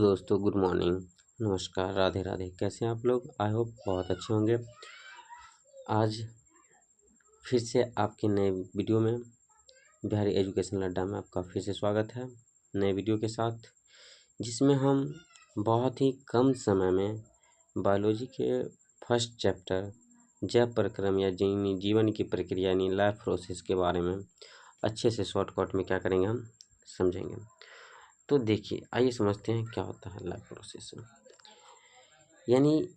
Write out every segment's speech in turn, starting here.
दोस्तों, good morning, नमस्कार, राधे राधे। कैसे हैं आप लोग? आई होप बहुत अच्छे होंगे। आज फिर से आपके नए वीडियो में बिहारी एजुकेशन अड्डा में आपका फिर से स्वागत है नए वीडियो के साथ, जिसमें हम बहुत ही कम समय में बायोलॉजी के फर्स्ट चैप्टर जैव प्रक्रम या जीवन की प्रक्रिया यानी लाइफ प्रोसेस के बारे में अच्छे से शॉर्टकट में क्या करेंगे, हम समझेंगे। तो देखिए, आइए समझते हैं क्या होता है लाइफ प्रोसेस। यानी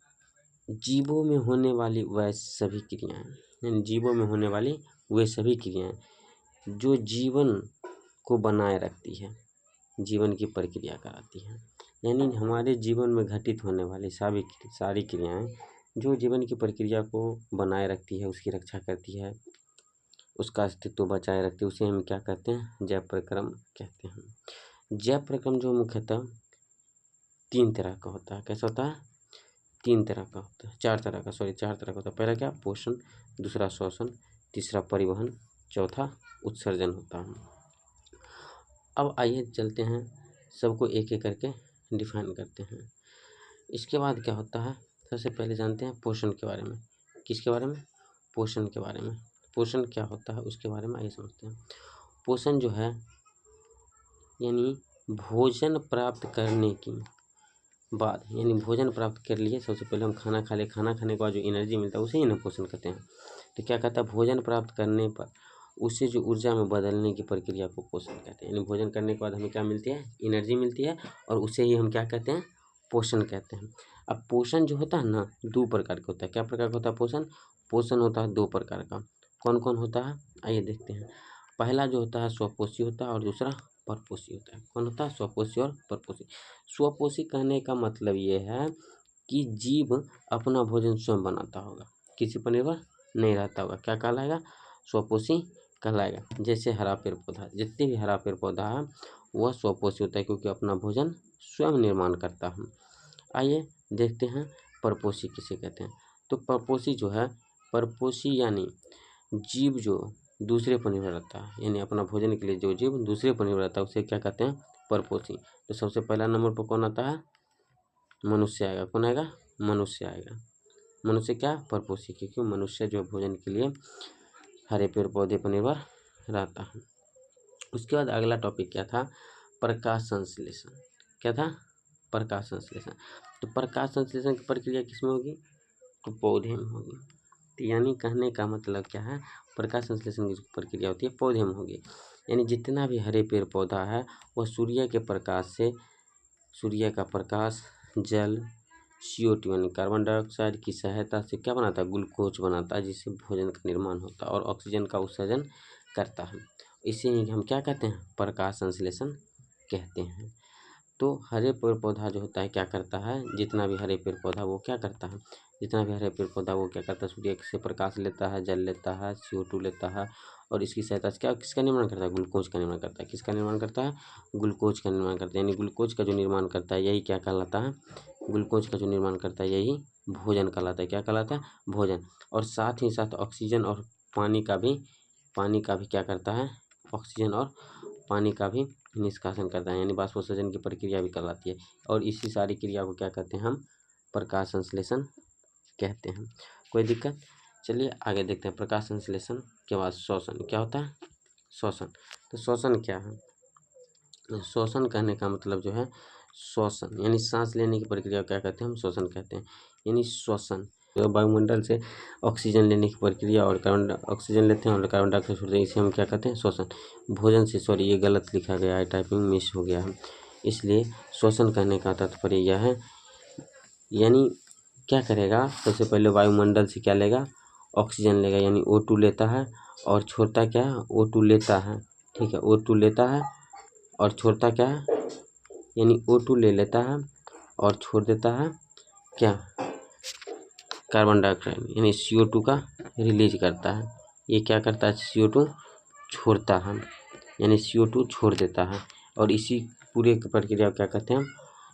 जीवों में होने वाली वह सभी क्रियाएं, यानी जीवों में होने वाली वे सभी क्रियाएं जो जीवन को बनाए रखती है, जीवन की प्रक्रिया कराती है। यानी हमारे जीवन में घटित होने वाली सारी क्रियाएं जो जीवन की प्रक्रिया को बनाए रखती है, उसकी रक्षा करती है, उसका अस्तित्व बचाए रखती है, उसे हम क्या कहते हैं? जैव प्रक्रम कहते हैं। जैव प्रक्रम जो मुख्यतः 3 तरह का होता है। कैसा होता है? 3 तरह का होता है, 4 तरह का होता है। पहला क्या? पोषण, दूसरा श्वसन, तीसरा परिवहन, चौथा उत्सर्जन होता है। अब आइए चलते हैं, सबको एक एक करके डिफाइन करते हैं। इसके बाद क्या होता है? सबसे पहले जानते हैं पोषण के बारे में। किसके बारे में? पोषण के बारे में। पोषण क्या होता है उसके बारे में आइए समझते हैं। पोषण जो है यानी भोजन प्राप्त करने की बाद, यानी भोजन प्राप्त कर लिए, सबसे पहले हम खाना खा ले, खाना खाने के बाद जो एनर्जी मिलता है उसे ही ना पोषण कहते हैं। तो क्या कहता है? भोजन प्राप्त करने पर उसे जो ऊर्जा में बदलने की प्रक्रिया को पोषण कहते हैं। यानी भोजन करने के बाद हमें क्या मिलती है? एनर्जी मिलती है, और उसे ही हम क्या कहते हैं? पोषण कहते हैं। अब पोषण जो होता है ना, 2 प्रकार का होता है। क्या प्रकार का होता है पोषण? पोषण होता है 2 प्रकार का। कौन कौन होता है? आइए देखते हैं। पहला जो होता है स्वपोषी होता है, और दूसरा परपोषी होता है। कौन होता है? स्वपोषी और परपोषी। स्वपोषी कहने का मतलब ये है कि जीव अपना भोजन स्वयं बनाता होगा, किसी पर निर्भर नहीं रहता होगा। क्या कहलाएगा? स्वपोषी कहलाएगा। जैसे हरा पेड़ पौधा, जितने भी हरा पेड़ पौधा है वह स्वपोषी होता है, क्योंकि अपना भोजन स्वयं निर्माण करता है। आइए देखते हैं परपोषी किसे कहते हैं। तो परपोषी जो है, परपोषी यानी जीव जो दूसरे पर निर्भर रहता है, यानी अपना भोजन के लिए जो जीव दूसरे पर निर्भर रहता है उसे क्या कहते हैं? परपोषी। तो सबसे पहला नंबर पर कौन आता है? मनुष्य आएगा। कौन आएगा? मनुष्य आएगा। मनुष्य क्या? परपोषी, क्योंकि मनुष्य जो भोजन के लिए हरे पेड़ पौधे पर निर्भर रहता है। उसके बाद अगला टॉपिक क्या था? प्रकाश संश्लेषण। क्या था? प्रकाश संश्लेषण। तो प्रकाश संश्लेषण की प्रक्रिया किसमें होगी? तो पौधे में होगी। तो यानी कहने का मतलब क्या है? प्रकाश संश्लेषण की प्रक्रिया होती है पौधे में होगी। यानी जितना भी हरे पेड़ पौधा है वह सूर्य के प्रकाश से, सूर्य का प्रकाश, जल, CO2 यानी कार्बन डाइऑक्साइड की सहायता से क्या बनाता है? ग्लूकोज बनाता है, जिससे भोजन का निर्माण होता है और ऑक्सीजन का उत्सर्जन करता है। इसे ही हम क्या कहते हैं? प्रकाश संश्लेषण कहते हैं। तो हरे पेड़ पौधा जो होता है क्या करता है? जितना भी हरे पेड़ पौधा वो क्या करता है? जितना भी हरे पेड़ पौधा वो क्या करता है? सूर्य से प्रकाश लेता है, जल लेता है, CO2 लेता है, और इसकी सहायता से क्या किसका निर्माण करता है? ग्लूकोज का निर्माण करता है। किसका निर्माण करता है? ग्लूकोज का निर्माण करता है। यानी ग्लूकोज का जो निर्माण करता है यही क्या कहलाता है? ग्लूकोज का जो निर्माण करता है यही भोजन कहलाता है। क्या कहलाता है? भोजन। और साथ ही साथ ऑक्सीजन और पानी का भी क्या करता है? ऑक्सीजन और पानी का भी निष्कासन करता है, यानी बाष्पोत्सर्जन की प्रक्रिया भी कहलाती है। और इसी सारी क्रिया को क्या कहते हैं? हम प्रकाश संश्लेषण कहते हैं। कोई दिक्कत? चलिए आगे देखते हैं। प्रकाश संश्लेषण के बाद श्वसन। क्या होता है? श्वसन। तो श्वसन क्या है? श्वसन कहने का मतलब जो है, श्वसन यानी सांस लेने की प्रक्रिया क्या कहते हैं? हम श्वसन कहते हैं। यानी श्वसन वायुमंडल से ऑक्सीजन लेने की प्रक्रिया, और ऑक्सीजन लेते हैं और कार्बन डाइऑक्साइड छोड़ते हैं, इसे हम क्या कहते हैं? श्वसन। भोजन से, सॉरी ये गलत लिखा गया है, टाइपिंग मिस हो गया है, इसलिए श्वसन कहने का तात्पर्य यह है। यानी क्या करेगा? सबसे पहले वायुमंडल से क्या लेगा? ऑक्सीजन लेगा, यानी O2 लेता है और छोड़ता क्या है? O2 लेता है, ठीक है, O2 लेता है और छोड़ता क्या है? यानी O2 ले लेता है और छोड़ देता है क्या? कार्बन डाइऑक्साइड, यानी CO2 का रिलीज करता है। ये क्या करता है? CO2 छोड़ता है, यानी CO2 छोड़ देता है, और इसी पूरे प्रक्रिया को क्या कहते हैं?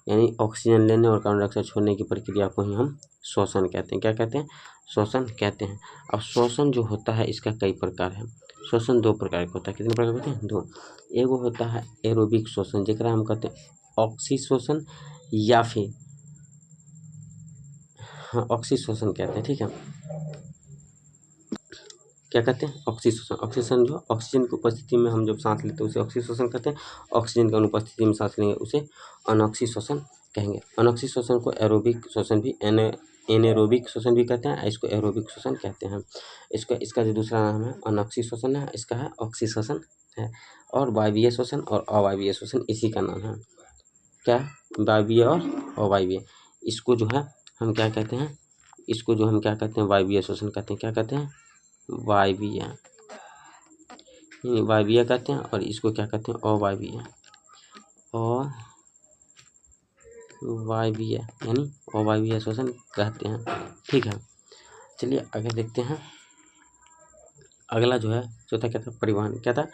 यानी ऑक्सीजन लेने और कार्बन डाइऑक्साइड छोड़ने की प्रक्रिया को ही हम श्वसन कहते हैं। क्या कहते हैं? श्वसन कहते हैं। अब श्वसन जो होता है इसका कई प्रकार है। श्वसन 2 प्रकार का होता है। कितने प्रकार के होते हैं? 2। एगो होता है एरोबिक श्वसन, जेकरा हम कहते हैं ऑक्सी श्वसन, या फिर हाँ ऑक्सीशोषण कहते हैं। ठीक है, क्या कहते हैं? ऑक्सीशोषण। ऑक्सीजन जो ऑक्सीजन की उपस्थिति में हम जब सांस लेते हैं उसे ऑक्सीशोषण कहते हैं। ऑक्सीजन की अनुपस्थिति में सांस लेंगे उसे अनऑक्सीशोषण कहेंगे। अनऑक्सीशोषण को एरोबिक शोषण भी एनेरोबिक शोषण भी कहते हैं, इसको एरोबिक शोषण कहते हैं। इसका जो दूसरा नाम है अनऑक्सीशोषण है, इसका है ऑक्सीशोषण है। और वायवीय शोषण और अवायवीय शोषण इसी का नाम है। क्या? वायवीय और अवायवीय। इसको जो है हम क्या कहते हैं? इसको जो हम क्या कहते हैं? वायवीय शोषण कहते हैं। क्या कहते हैं? वायवीय, वायवीय कहते हैं। और इसको क्या कहते हैं? अवायवीय। अवायवीय यानी अवायवीय शोषण कहते हैं। ठीक है, चलिए आगे देखते हैं। अगला जो है चौथा क्या था? परिवहन। क्या था?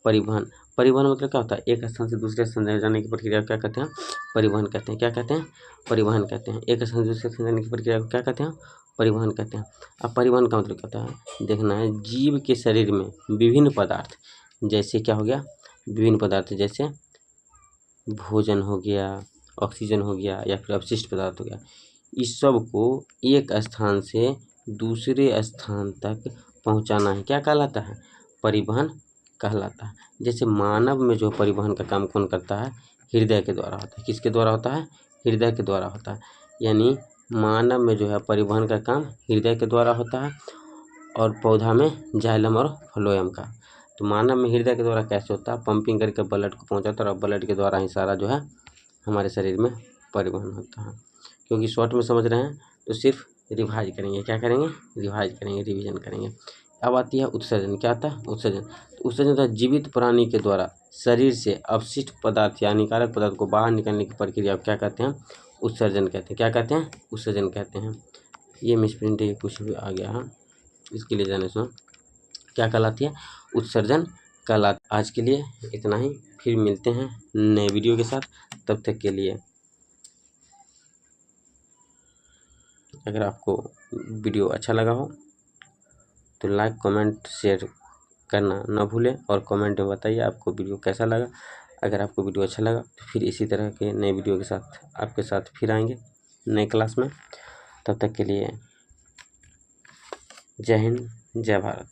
परिवहन। परिवहन मतलब क्या होता है? एक स्थान से दूसरे स्थान जाने की प्रक्रिया को क्या कहते हैं? परिवहन कहते हैं। क्या कहते हैं? परिवहन कहते हैं। एक स्थान से दूसरे स्थान जाने की प्रक्रिया को क्या कहते हैं? परिवहन कहते हैं। अब परिवहन का मतलब क्या होता है? देखना है जीव के शरीर में विभिन्न पदार्थ, जैसे क्या हो गया? विभिन्न पदार्थ जैसे भोजन हो गया, ऑक्सीजन हो गया, या फिर अवशिष्ट पदार्थ हो गया, इस सब को एक स्थान से दूसरे स्थान तक पहुंचाना है। क्या कहलाता है? परिवहन कहलाता है। जैसे मानव में जो परिवहन का काम कौन करता है? हृदय के द्वारा होता है। किसके द्वारा होता है? हृदय के द्वारा होता है। यानी मानव में जो है परिवहन का काम हृदय के द्वारा होता है, और पौधा में जाइलम और फ्लोएम का। तो मानव में हृदय के द्वारा कैसे होता है? पंपिंग करके ब्लड को पहुंचाता है, और ब्लड के द्वारा ही सारा जो है हमारे शरीर में परिवहन होता है। क्योंकि शॉर्ट में समझ रहे हैं तो सिर्फ रिवाइज करेंगे। क्या करेंगे? रिवाइज करेंगे, रिवीजन करेंगे। अब आती है उत्सर्जन। क्या आता है? उत्सर्जन। तो उत्सर्जन होता है जीवित प्राणी के द्वारा शरीर से अवशिष्ट पदार्थ या हानिकारक पदार्थ को बाहर निकालने की प्रक्रिया को क्या कहते हैं? उत्सर्जन कहते हैं। क्या कहते हैं? उत्सर्जन कहते हैं। ये मिसप्रिंट कुछ भी आ गया है, इसके लिए जाने सुनो क्या कहलाती है? उत्सर्जन कहलाती। आज के लिए इतना ही, फिर मिलते हैं नए वीडियो के साथ। तब तक के लिए अगर आपको वीडियो अच्छा लगा हो तो लाइक, कमेंट, शेयर करना ना भूलें, और कमेंट में बताइए आपको वीडियो कैसा लगा। अगर आपको वीडियो अच्छा लगा तो फिर इसी तरह के नए वीडियो के साथ आपके साथ फिर आएंगे नए क्लास में। तब तक के लिए जय हिंद, जय भारत।